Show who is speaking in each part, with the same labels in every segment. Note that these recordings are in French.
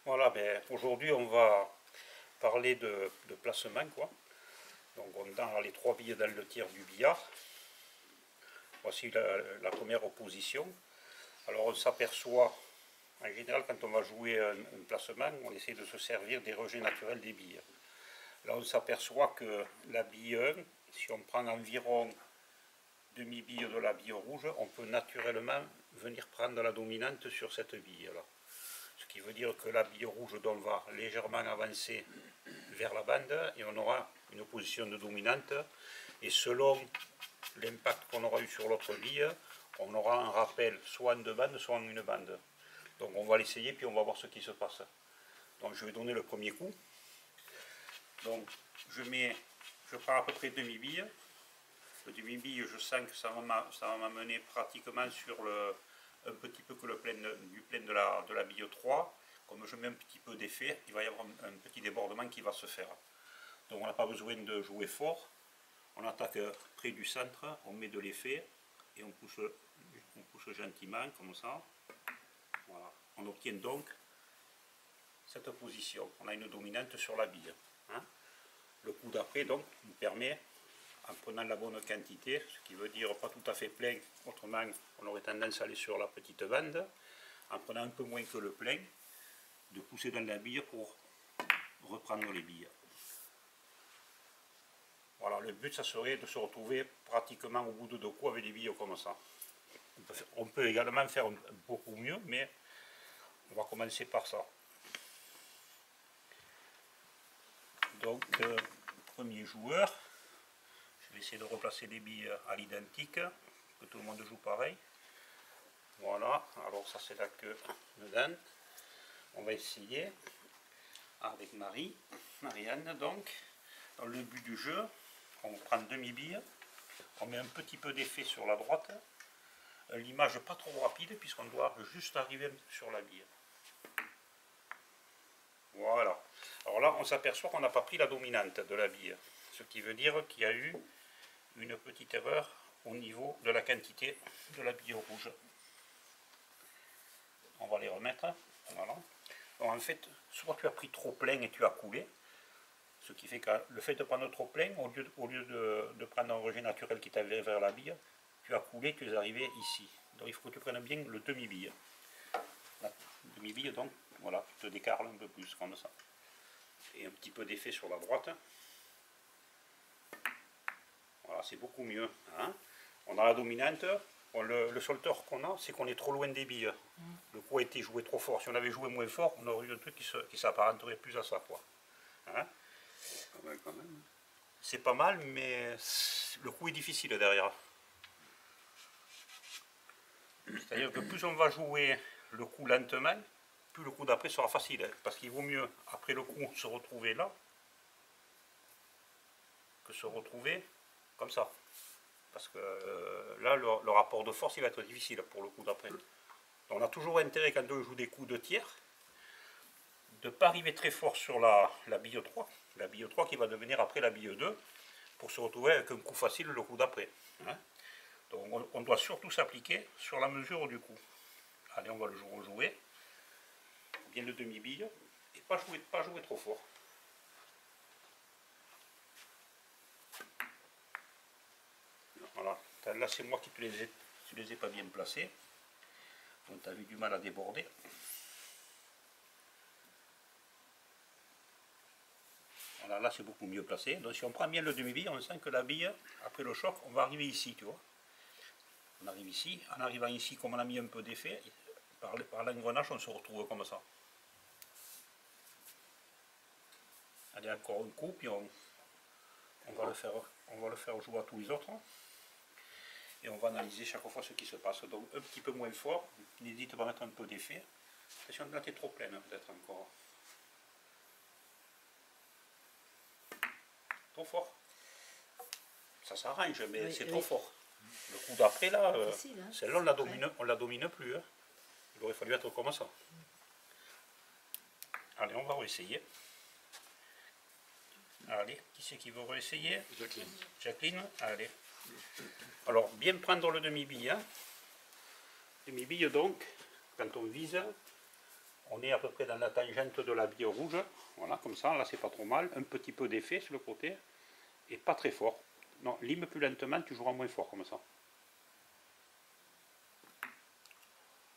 Speaker 1: Voilà, ben, aujourd'hui on va parler de placement, quoi. Donc on a les trois billes dans le tir du billard. Voici la première opposition. Alors on s'aperçoit, en général quand on va jouer un placement, on essaie de se servir des rejets naturels des billes. Là on s'aperçoit que la bille 1, si on prend environ demi-bille de la bille rouge, on peut naturellement venir prendre la dominante sur cette bille-là. Ce qui veut dire que la bille rouge donc va légèrement avancer vers la bande et on aura une position de dominante. Et selon l'impact qu'on aura eu sur l'autre bille, on aura un rappel soit en deux bandes, soit en une bande. Donc on va l'essayer puis on va voir ce qui se passe. Donc je vais donner le premier coup. Donc je prends à peu près demi-bille. Le demi-bille, je sens que ça va m'amener pratiquement sur un petit peu que du plein de la bille 3. Comme je mets un petit peu d'effet, il va y avoir un petit débordement qui va se faire. Donc on n'a pas besoin de jouer fort. On attaque près du centre, on met de l'effet et on pousse gentiment comme ça. Voilà. On obtient donc cette position. On a une dominante sur la bille. Hein. Le coup d'après donc nous permet, en prenant la bonne quantité, ce qui veut dire pas tout à fait plein, autrement on aurait tendance à aller sur la petite bande, en prenant un peu moins que le plein, de pousser dans la bille pour reprendre les billes. Voilà, le but ça serait de se retrouver pratiquement au bout de deux coups avec des billes comme ça. On peut également faire beaucoup mieux, mais on va commencer par ça. Donc, premier joueur, je vais essayer de replacer les billes à l'identique, que tout le monde joue pareil. Voilà, alors ça c'est la queue de Dan. On va essayer avec Marianne donc. Dans le but du jeu, on prend demi-bille, on met un petit peu d'effet sur la droite, l'image pas trop rapide puisqu'on doit juste arriver sur la bille. Voilà. Alors là, on s'aperçoit qu'on n'a pas pris la dominante de la bille, ce qui veut dire qu'il y a eu une petite erreur au niveau de la quantité de la bille rouge. On va les remettre. Voilà. Donc en fait, soit tu as pris trop plein et tu as coulé, ce qui fait que le fait de prendre trop plein, au lieu de prendre un rejet naturel qui t'avait vers la bille, tu as coulé, tu es arrivé ici. Donc il faut que tu prennes bien le demi-bille. Demi-bille, donc voilà, tu te décarles un peu plus comme ça. Et un petit peu d'effet sur la droite. Voilà, c'est beaucoup mieux. Hein. On a la dominante. Bon, le seul tort qu'on a, c'est qu'on est trop loin des billes. Le coup a été joué trop fort. Si on avait joué moins fort, on aurait eu un truc qui s'apparenterait plus à ça, quoi. Hein. C'est pas mal, mais le coup est difficile derrière. C'est-à-dire que plus on va jouer le coup lentement, plus le coup d'après sera facile. Parce qu'il vaut mieux, après le coup, se retrouver là, que se retrouver comme ça. Parce que là, le rapport de force, il va être difficile pour le coup d'après. On a toujours intérêt, quand on joue des coups de tiers, de ne pas arriver très fort sur la bille 3. La bille 3 qui va devenir après la bille 2, pour se retrouver avec un coup facile le coup d'après. Hein. Donc on doit surtout s'appliquer sur la mesure du coup. Allez, on va le rejouer. Bien le demi-bille, et pas jouer trop fort. Voilà, là c'est moi qui te les ai pas bien placés. Donc tu as eu du mal à déborder. Voilà, là c'est beaucoup mieux placé. Donc si on prend bien le demi-bille, on sent que la bille, après le choc, on va arriver ici, tu vois. On arrive ici, en arrivant ici, comme on a mis un peu d'effet, par l'engrenage, on se retrouve comme ça. Allez, encore un coup, puis on va le faire jouer à tous les autres. Et on va analyser chaque fois ce qui se passe. Donc un petit peu moins fort, n'hésite pas à mettre un peu d'effet. Attention, là t'es trop pleine peut-être encore. Trop fort. Ça s'arrange, mais c'est trop fort. Le coup d'après là, celle-là on la domine plus. Hein. Il aurait fallu être comme ça. Allez, on va réessayer. Allez, qui c'est qui veut réessayer?
Speaker 2: Jacqueline.
Speaker 1: Jacqueline, allez. Alors, bien prendre le demi-bille. Hein. Demi-bille donc, quand on vise, On est à peu près dans la tangente de la bille rouge. Voilà, comme ça, là c'est pas trop mal. Un petit peu d'effet sur le côté. Et pas très fort. Non, lime plus lentement, tu joueras moins fort comme ça.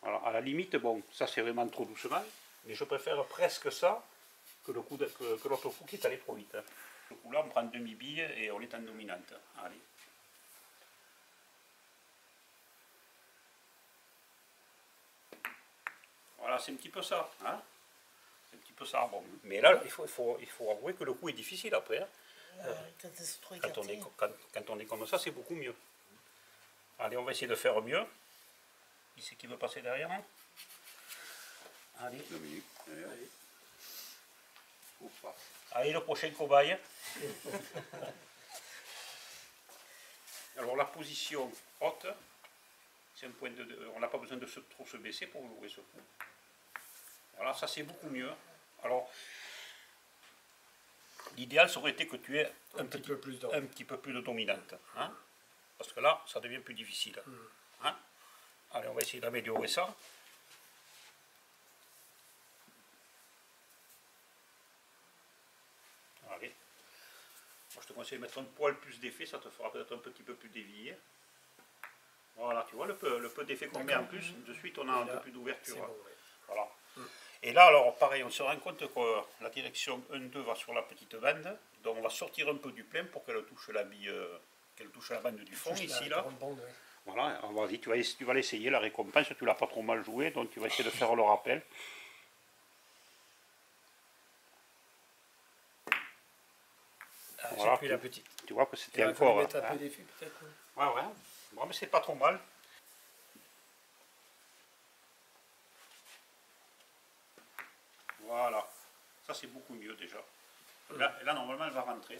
Speaker 1: Alors à la limite, bon, ça c'est vraiment trop doucement. Mais je préfère presque ça que le coup que l'autre coup qui est allé trop vite. Ce coup-là, on prend demi-bille et on est en dominante. Allez. Voilà, c'est un petit peu ça. Hein, c'est un petit peu ça. Bon. Mais là, il faut avouer que le coup est difficile après. Hein. Quand on est comme ça, c'est beaucoup mieux. Allez, on va essayer de faire mieux. Qui c'est qui veut passer derrière? Hein? Allez. Dominique. Allez. Allez, le prochain cobaye. Alors la position haute, c'est un point de. On n'a pas besoin de trop se baisser pour jouer ce coup. Voilà, ça c'est beaucoup mieux. Alors, l'idéal ça aurait été que tu aies un petit peu plus de dominante. Hein, parce que là, ça devient plus difficile. Hein. Allez, on va essayer d'améliorer ça. Allez. Moi, je te conseille de mettre un poil plus d'effet, ça te fera peut-être un petit peu plus dévié. Voilà, tu vois le peu d'effet qu'on met en plus, de suite on a un peu plus d'ouverture. Bon, ouais. Voilà. Et là, alors pareil, on se rend compte que la direction 1-2 va sur la petite bande, donc on va sortir un peu du plein pour qu'elle touche la bille, qu'elle touche la bande du fond, ici, là. Bande, ouais. Voilà, vas-y, tu vas l'essayer, la récompense, tu l'as pas trop mal joué, donc tu vas essayer de faire le rappel.
Speaker 2: Ah, voilà, j'ai pris la petite.
Speaker 1: Tu vois que c'était encore.
Speaker 2: Mettre un peu d'effet peut-être.
Speaker 1: Ouais. Bon, mais c'est pas trop mal. Voilà. Ça, c'est beaucoup mieux déjà. Et là, normalement, elle va rentrer.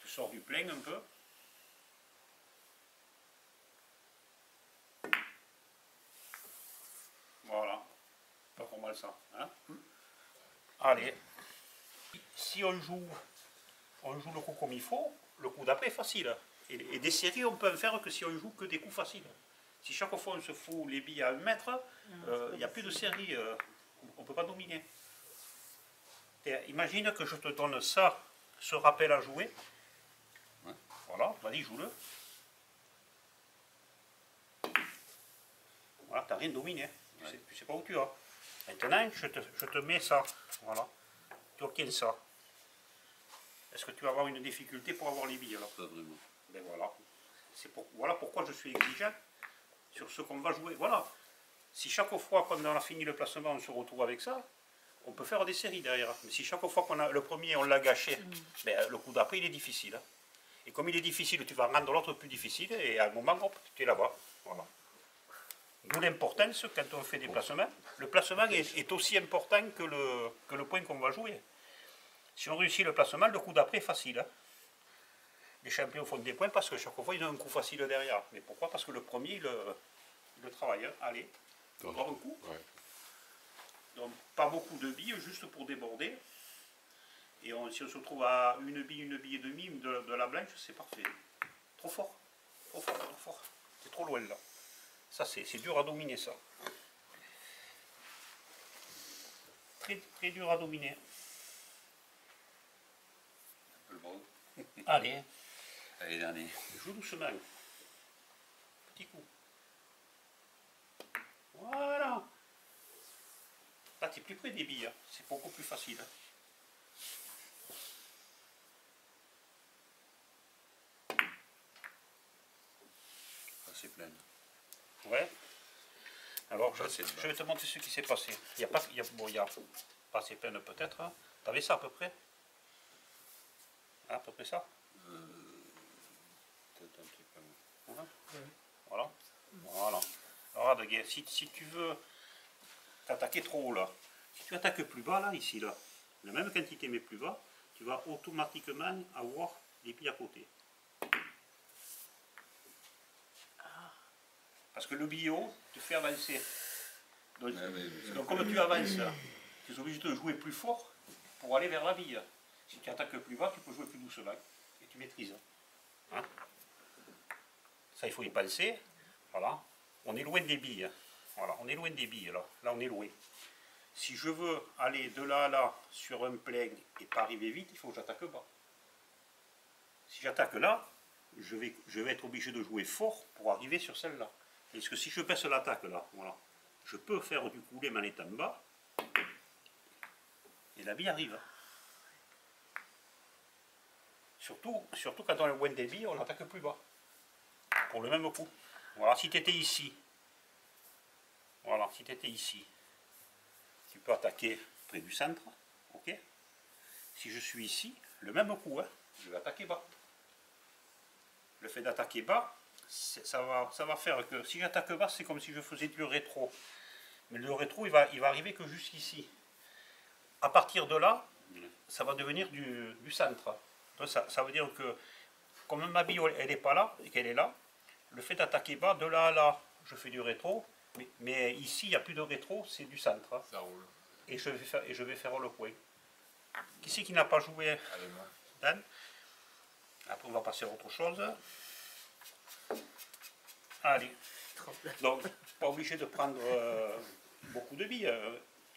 Speaker 1: Tu sors du plein un peu. Voilà. Pas trop mal ça. Hein. Allez. Si on joue le coup comme il faut, le coup d'après est facile. Et des séries, on peut en faire que si on joue que des coups faciles. Si chaque fois on se fout les billes à 1 mètre, il n'y a plus de série, on ne peut pas dominer. Imagine que je te donne ça, ce rappel à jouer. Ouais. Voilà, vas-y, joue-le. Voilà, tu n'as rien dominé. Ouais. Tu sais pas où tu vas. Maintenant, je te mets ça. Voilà. Tu obtiens ça. Est-ce que tu vas avoir une difficulté pour avoir les billes alors? Pas vraiment. Ben voilà. Voilà pourquoi je suis exigeant sur ce qu'on va jouer. Voilà. Si chaque fois qu'on a fini le placement, on se retrouve avec ça, on peut faire des séries derrière. Mais si chaque fois qu'on a le premier, on l'a gâché, ben, le coup d'après, il est difficile. Hein. Et comme il est difficile, tu vas rendre l'autre plus difficile, et à un moment, hop, tu es là-bas. Voilà. D'où l'importance, quand on fait des placements, le placement est aussi important que le point qu'on va jouer. Si on réussit le placement, le coup d'après est facile. Hein. Les champions font des points parce que chaque fois, ils ont un coup facile derrière. Mais pourquoi? Parce que le premier, il le travaille. Hein. Allez, encore un coup. Ouais. Donc, pas beaucoup de billes, juste pour déborder. Et si on se retrouve à une bille et demie de la blanche, c'est parfait. Trop fort. Trop fort, trop fort. C'est trop loin là. Ça, c'est dur à dominer, ça. Très, très dur à dominer. Allez.
Speaker 3: Allez, dernier.
Speaker 1: Joue doucement. Petit coup. Voilà. Là, tu es plus près des billes. Hein. C'est beaucoup plus facile.
Speaker 3: C'est plein.
Speaker 1: Ouais. Alors, je vais te montrer ce qui s'est passé. Il n'y a pas assez plein peut-être. Hein. Tu avais ça à peu près? Hein, à peu près ça?
Speaker 3: Peut-être un petit peu.
Speaker 1: Voilà. Voilà. Alors, regarde, si tu veux t'attaquer trop haut là, si tu attaques plus bas là, ici là, la même quantité mais plus bas, tu vas automatiquement avoir des billes à côté. Parce que le billet haut te fait avancer. Donc, comme tu avances, tu es obligé de jouer plus fort pour aller vers la bille. Si tu attaques plus bas, tu peux jouer plus doucement et tu maîtrises. Hein? Ça, il faut y penser. Voilà. On est loin des billes. Voilà, on est loin des billes là. Là, on est loin. Si je veux aller de là à là sur un plein et pas arriver vite, il faut que j'attaque bas. Si j'attaque là, je vais être obligé de jouer fort pour arriver sur celle-là. Parce que si je baisse l'attaque là, voilà, je peux faire du coulé en étant bas, et la bille arrive. Surtout quand on est loin des billes, on l'attaque plus bas. Pour le même coup. Voilà, si tu étais ici, voilà, si tu étais ici, tu peux attaquer près du centre, ok. Si je suis ici, le même coup, hein, je vais attaquer bas. Le fait d'attaquer bas, ça va faire que si j'attaque bas, c'est comme si je faisais du rétro. Mais le rétro, il va arriver que jusqu'ici. À partir de là, ça va devenir du centre. Donc ça veut dire que, comme ma bille, elle n'est pas là, et qu'elle est là, le fait d'attaquer bas, de là à là, je fais du rétro, mais ici, il n'y a plus de rétro, c'est du centre.
Speaker 4: Ça roule.
Speaker 1: Et je vais faire le point. Qui c'est qui n'a pas joué?
Speaker 4: Allez, moi.
Speaker 1: Dan. Après, on va passer à autre chose. Allez. Donc, pas obligé de prendre beaucoup de billes.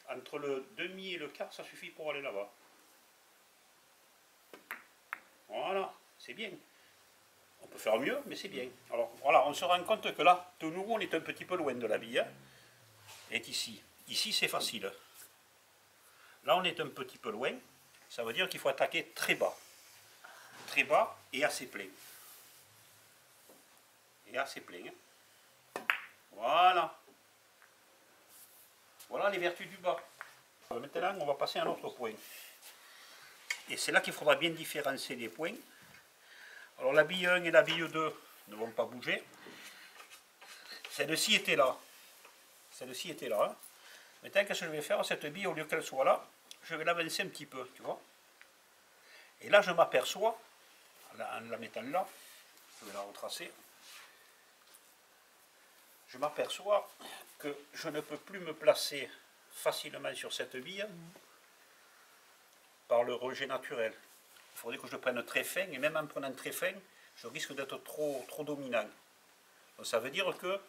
Speaker 1: Entre le demi et le quart, ça suffit pour aller là-bas. Voilà, c'est bien. On peut faire mieux, mais c'est bien. Alors, voilà, on se rend compte que là, de nouveau, on est un petit peu loin de la bille. Et ici. Ici, c'est facile. Là, on est un petit peu loin. Ça veut dire qu'il faut attaquer très bas. Très bas et assez plein. Et assez plein. Voilà. Voilà les vertus du bas. Maintenant, on va passer à un autre point. Et c'est là qu'il faudra bien différencier les points. Alors, la bille 1 et la bille 2 ne vont pas bouger. Celle-ci était là. Celle-ci était là. Hein. Maintenant, qu'est-ce que je vais faire? Cette bille, au lieu qu'elle soit là, je vais l'avancer un petit peu, tu vois. Et là, je m'aperçois, en la mettant là, je vais la retracer, je m'aperçois que je ne peux plus me placer facilement sur cette bille par le rejet naturel. Il faudrait que je le prenne très fin, et même en prenant très fin, je risque d'être trop dominant. Donc ça veut dire que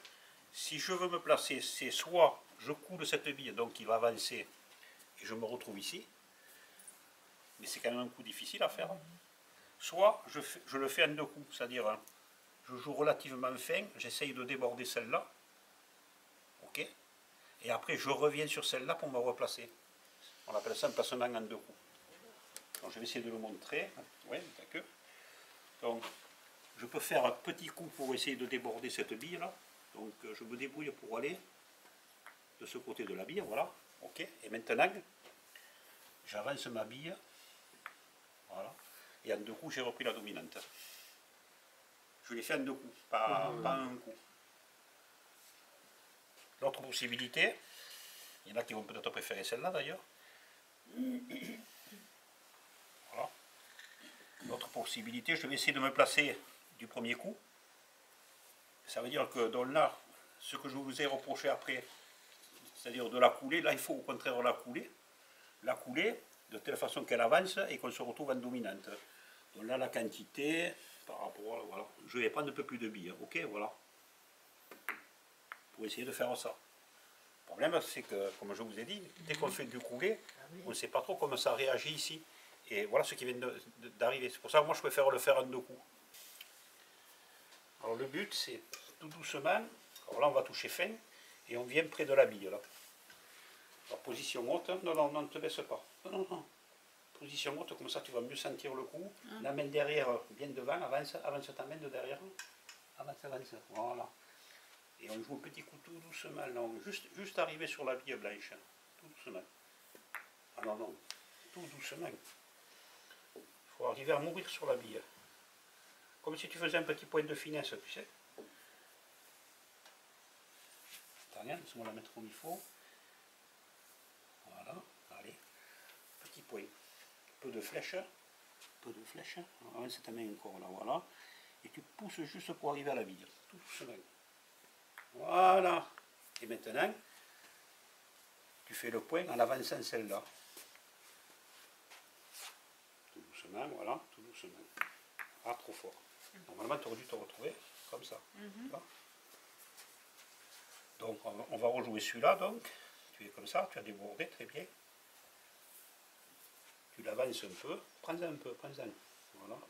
Speaker 1: si je veux me placer, c'est soit je coule cette bille, donc il va avancer, et je me retrouve ici, mais c'est quand même un coup difficile à faire. Soit je le fais en deux coups, c'est-à-dire je joue relativement fin, j'essaye de déborder celle-là, ok, et après je reviens sur celle-là pour me replacer. On appelle ça un placement en deux coups. Donc je vais essayer de le montrer. Oui, d'accord. Donc je peux faire un petit coup pour essayer de déborder cette bille-là. Donc je me débrouille pour aller de ce côté de la bille, voilà, ok, et maintenant j'avance ma bille. Voilà. Et en deux coups, j'ai repris la dominante. Je l'ai fait en deux coups, pas en un coup. L'autre possibilité, il y en a qui vont peut-être préférer celle-là d'ailleurs. Voilà. L'autre possibilité, je vais essayer de me placer du premier coup. Ça veut dire que dans là, ce que je vous ai reproché après, c'est-à-dire de la couler, là il faut au contraire la couler. La couler de telle façon qu'elle avance et qu'on se retrouve en dominante. Donc là, la quantité, par rapport à, voilà, je vais prendre un peu plus de billes, ok, voilà. Pour essayer de faire ça. Le problème, c'est que, comme je vous ai dit, dès qu'on fait du coulé, on ne sait pas trop comment ça réagit ici. Et voilà ce qui vient d'arriver. C'est pour ça que moi, je préfère le faire en deux coups. Alors le but, c'est tout doucement, alors là, on va toucher fin, et on vient près de la bille, là. Alors, position haute, non, non, non, ne te baisse pas. Non, non, non. Position haute, comme ça tu vas mieux sentir le coup. La main derrière, bien devant, avance ta main de derrière. Avance, avance, voilà. Et on joue un petit coup tout doucement, non, juste arriver sur la bille blanche. Tout doucement. Ah non, non, tout doucement. Il faut arriver à mourir sur la bille. Comme si tu faisais un petit point de finesse, tu sais. T'as rien, laisse-moi la mettre comme il faut. Voilà, allez, petit point, peu de flèche, avance ta main encore là, voilà, et tu pousses juste pour arriver à la bille, tout doucement, voilà, et maintenant, tu fais le point en avançant celle-là, tout doucement, voilà, tout doucement, pas trop fort, normalement tu aurais dû te retrouver comme ça, voilà. Donc on va rejouer celui-là, donc, tu es comme ça, tu as débordé, très bien. Tu l'avances un peu, prends-en un peu, prends-en. Voilà.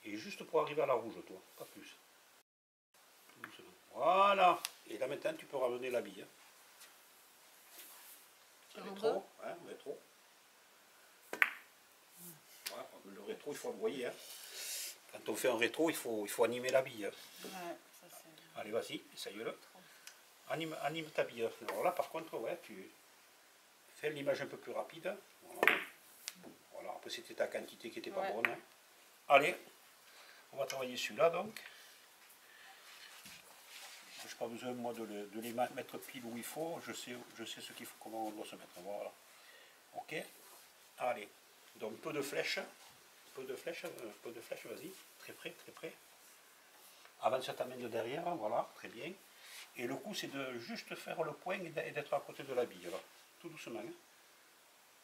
Speaker 1: Et juste pour arriver à la rouge, toi, pas plus. Voilà. Et là maintenant, tu peux ramener la bille. Le rétro, hein, le rétro. Voilà, le rétro, il faut le voyer. Hein. Quand on fait un rétro, il faut animer la bille.
Speaker 4: Ouais, ça c'est...
Speaker 1: Allez, vas-y, essaye-le. Anime ta bille. Alors là, par contre, ouais, tu fais l'image un peu plus rapide. Voilà. Voilà. Après, c'était ta quantité qui n'était pas bonne. Hein. Allez, on va travailler celui-là donc. Je n'ai pas besoin, moi, de les mettre pile où il faut. Je sais ce qu'il faut, comment on doit se mettre. Voilà. Ok. Allez. Donc, peu de flèches. Peu de flèches, vas-y. Très près, très près. Avance ta main de derrière, voilà, très bien. Et le coup, c'est de juste faire le point et d'être à côté de la bille, là. Tout doucement. Hein.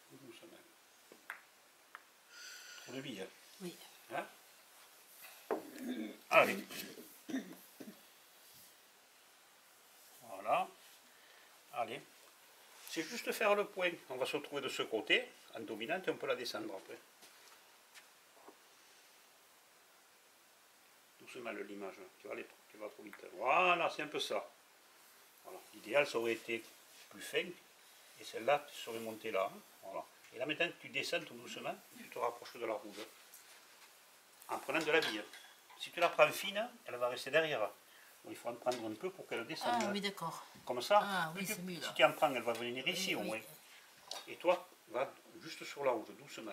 Speaker 1: Tout doucement. Trop de billes.
Speaker 4: Oui.
Speaker 1: Hein. Allez. Voilà. Allez. C'est juste faire le point. On va se retrouver de ce côté, en dominante, et on peut la descendre après. Doucement l'image, tu vas trop vite. Voilà, c'est un peu ça. Voilà. L'idéal, ça aurait été plus fin, et celle-là, tu serais montée là. Hein. Voilà. Et là maintenant, tu descends tout doucement, tu te rapproches de la rouge. En prenant de la bille. Si tu la prends fine, elle va rester derrière. Donc, il faut en prendre un peu pour qu'elle descende.
Speaker 4: Ah oui, d'accord.
Speaker 1: Comme ça.
Speaker 4: Ah oui, c'est mieux là.
Speaker 1: Si tu en prends, elle va venir ici
Speaker 4: Oui,
Speaker 1: au moins.
Speaker 4: oui.
Speaker 1: Et toi, va juste sur la rouge, doucement.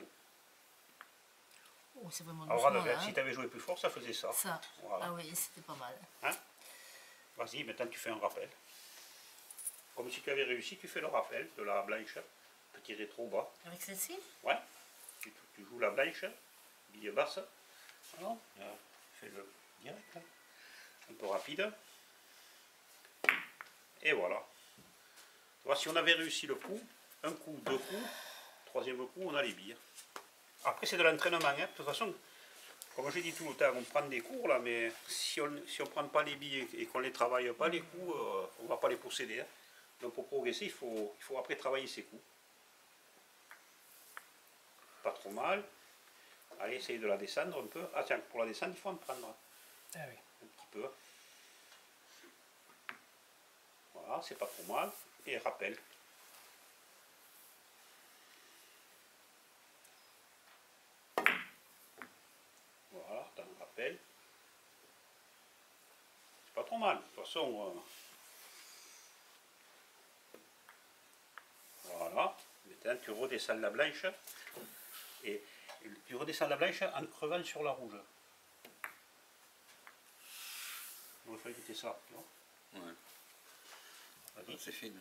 Speaker 4: Oh, c'est vraiment
Speaker 1: Alors,
Speaker 4: doucement,
Speaker 1: regarde,
Speaker 4: là,
Speaker 1: si
Speaker 4: hein.
Speaker 1: tu avais joué plus fort, ça faisait ça.
Speaker 4: Ça.
Speaker 1: Voilà.
Speaker 4: Ah oui, c'était pas mal.
Speaker 1: Hein? Vas-y, maintenant tu fais un rappel. Comme si tu avais réussi, tu fais le rappel de la blanche. Petit rétro bas.
Speaker 4: Avec celle-ci?
Speaker 1: Ouais. Tu joues la blanche, bille basse. Alors, fais-le direct. Hein. Un peu rapide. Et voilà. Tu vois, si on avait réussi le coup, un coup, deux coups, troisième coup, on a les billes. Après, c'est de l'entraînement. Hein. De toute façon, comme j'ai dit tout le temps, on prend des cours là, mais si on ne prend pas les billes et qu'on ne les travaille pas, les coups, on ne va pas les posséder. Hein. Donc pour progresser, il faut après travailler ses coups. Pas trop mal. Allez, essaye de la descendre un peu. Ah tiens, pour la descendre, il faut en prendre
Speaker 2: Ah oui.
Speaker 1: un petit peu. Voilà, c'est pas trop mal. Et rappel. Voilà, t'en rappel. C'est pas trop mal. De toute façon, voilà. Maintenant, tu redescends la blanche. Et tu redescends la blanche en crevant sur la rouge. Il faut éviter ça.
Speaker 3: Ouais.
Speaker 1: Vas-y.
Speaker 3: C'est fine.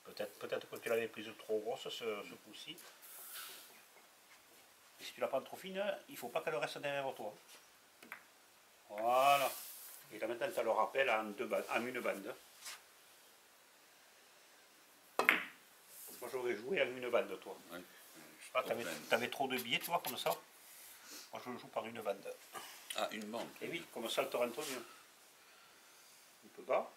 Speaker 1: Peut-être que tu l'avais prise trop grosse ce coup-ci. Et si tu la prends trop fine, il ne faut pas qu'elle reste derrière toi. Voilà. Et là maintenant, tu as le rappel en une bande. Moi j'aurais joué en une bande, toi.
Speaker 3: Ouais.
Speaker 1: Ah, tu avais trop de billets, tu vois, comme ça. Moi je joue par une bande.
Speaker 3: Ah, une bande.
Speaker 1: Et oui, comme ça, elle te rentre mieux. Un peu bas.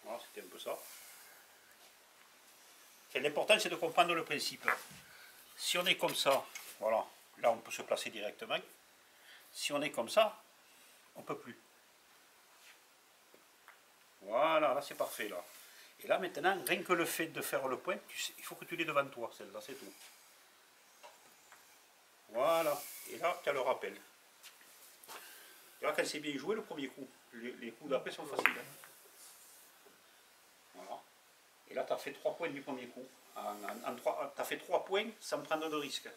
Speaker 1: Voilà, c'était un peu ça. L'important, c'est de comprendre le principe. Si on est comme ça, voilà, là on peut se placer directement. Si on est comme ça, on ne peut plus. Voilà, là c'est parfait. Là. Et là maintenant, rien que le fait de faire le point, il faut que tu l'aies devant toi, celle-là, c'est tout. Voilà, et là tu as le rappel. Tu vois, quand c'est bien joué le premier coup, les coups d'après sont faciles. Hein. Voilà. Et là, tu as fait 3 points du premier coup. Tu as fait 3 points sans prendre de risque.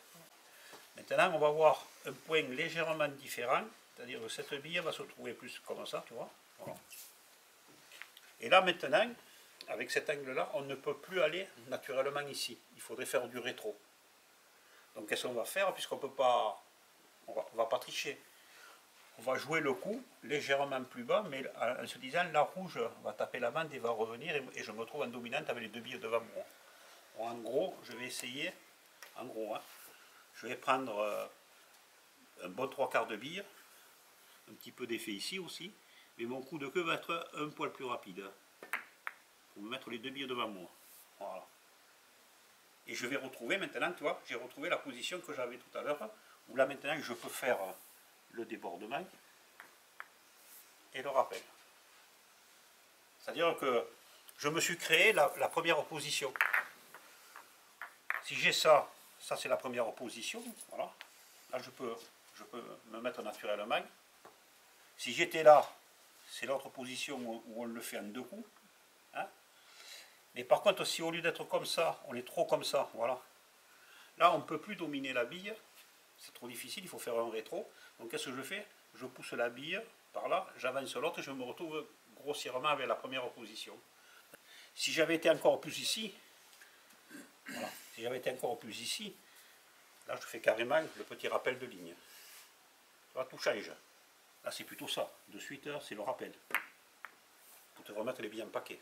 Speaker 1: Maintenant, on va voir un point légèrement différent. C'est-à-dire que cette bille va se trouver plus comme ça, tu vois. Voilà. Et là, maintenant, avec cet angle-là, on ne peut plus aller naturellement ici. Il faudrait faire du rétro. Donc, qu'est-ce qu'on va faire? Puisqu'on peut pas... On va pas tricher. On va jouer le coup légèrement plus bas, mais en se disant la rouge va taper la bande et va revenir, et je me trouve en dominante avec les deux billes devant moi. Bon, en gros, je vais essayer, en gros, hein, je vais prendre un bon 3/4 de billes, un petit peu d'effet ici aussi, mais mon coup de queue va être un poil plus rapide. pour me mettre les deux billes devant moi. Voilà. Et je vais retrouver maintenant, tu vois, j'ai retrouvé la position que j'avais tout à l'heure, où là maintenant je peux faire le débordement et le rappel. C'est-à-dire que je me suis créé la première position. Si j'ai ça, ça c'est la première position, voilà. Là je peux me mettre naturellement. Si j'étais là, c'est l'autre position où on le fait en deux coups. Hein. Mais par contre, si au lieu d'être comme ça, on est trop comme ça, voilà. Là, on ne peut plus dominer la bille. C'est trop difficile, il faut faire un rétro. Donc qu'est-ce que je fais? Je pousse la bille par là, j'avance l'autre et je me retrouve grossièrement avec la première position. Si j'avais été encore plus ici, voilà, si j'avais été encore plus ici, là je fais carrément le petit rappel de ligne. Là, tout change. Là c'est plutôt ça. De suite, c'est le rappel. Pour te remettre les billes en paquet.